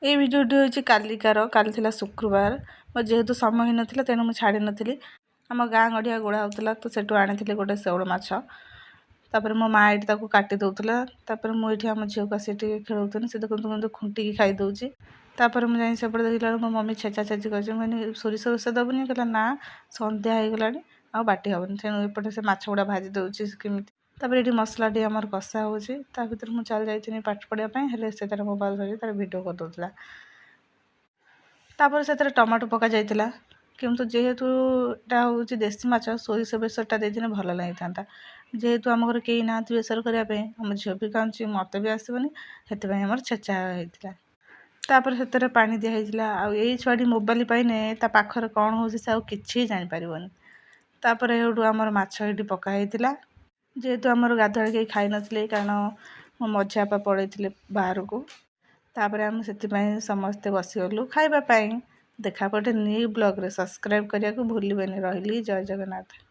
এই ଭିଡ଼ିଓଟି ହେଉଛି କାଲିକାର। କାଲି ଥିଲା ଶୁକ୍ରବାର। ମୋର ଯେହେତୁ ସମୟ ହେଇନଥିଲା ତେଣୁ ମୁଁ ଛାଡ଼ି ନଥିଲି। ଆମ ଗାଁ ଗଡ଼ିଆ ଗୋଳା ହେଉଥିଲା ତ ସେଠୁ ଆଣିଥିଲି ଗୋଟେ ଶେଉଳ ମାଛ। ତାପରେ ମୋ ମା ଏଇଠି ତାକୁ କାଟି ଦେଉଥିଲା। ତାପରେ ମୁଁ ଏଇଠି ଆମ ଝିଅକୁ ଆସି ଟିକେ ଖେଳଉଥିଲି। ସେ ଦେଖନ୍ତୁ ମୋତେ ଖୁଣ୍ଟିକି ଖାଇ ଦେଉଛି। ତାପରେ ମୁଁ ଯାଇ ସେପଟେ ଦେଖିଲା ବେଳକୁ ମୋ ମମି ଛେଚା ଛେଚି କରିଛି। ମୁଁ କହିଲି ସୋରିଷ ଦେବୁନି? କହିଲା ନା ସନ୍ଧ୍ୟା ହେଇଗଲାଣି ଆଉ ବାଟି ହେବନି। ତେଣୁ ଏପଟେ ସେ ମାଛ ଗୁଡ଼ା ଭାଜି ଦେଉଛି କେମିତି। ତାପରେ ଏଠି ମସଲାଟି ଆମର କଷା ହେଉଛି। ତା ଭିତରେ ମୁଁ ଚାଲି ଯାଇଥିଲି ପାଠ ପଢ଼ିବା ପାଇଁ, ହେଲେ ସେ ତାର ମୋବାଇଲ ଧରି ତାର ଭିଡ଼ିଓ କରିଦେଉଥିଲା। ତାପରେ ସେଥିରେ ଟମାଟୋ ପକାଯାଇଥିଲା। କିନ୍ତୁ ଯେହେତୁ ଏଇଟା ହେଉଛି ଦେଶୀ ମାଛ, ସୋରିଷ ବେସରଟା ଦେଇଥିଲେ ଭଲ ଲାଗିଥାନ୍ତା। ଯେହେତୁ ଆମ ଘରେ କେହି ନାହାନ୍ତି ବେସର କରିବା ପାଇଁ, ଆମ ଝିଅ ବି ଖାଉଛି, ମୋତେ ବି ଆସିବନି, ସେଥିପାଇଁ ଆମର ଛେଚା ହେଇଥିଲା। ତାପରେ ସେଥିରେ ପାଣି ଦିଆହେଇଥିଲା। ଆଉ ଏଇ ଛୁଆଟି ମୋବାଇଲ ପାଇନେ ତା ପାଖରେ କ'ଣ ହେଉଛି ସେ ଆଉ କିଛି ଜାଣିପାରିବନି। ତାପରେ ଏଇଠୁ ଆମର ମାଛ ଏଇଠି ପକା ହେଇଥିଲା। ଯେହେତୁ ଆମର ଗାଧୁଆବେଳେ କେହି ଖାଇନଥିଲେ, କାରଣ ମୋ ମଝିଆ ବାପା ପଳେଇଥିଲେ ବାହାରକୁ। ତାପରେ ଆମେ ସେଥିପାଇଁ ସମସ୍ତେ ବସିଗଲୁ ଖାଇବା ପାଇଁ। ଦେଖା ଗୋଟେ ନ୍ୟୁ ବ୍ଲଗ୍ରେ। ସବସ୍କ୍ରାଇବ୍ କରିବାକୁ ଭୁଲିବେନି। ରହିଲି, ଜୟ ଜଗନ୍ନାଥ।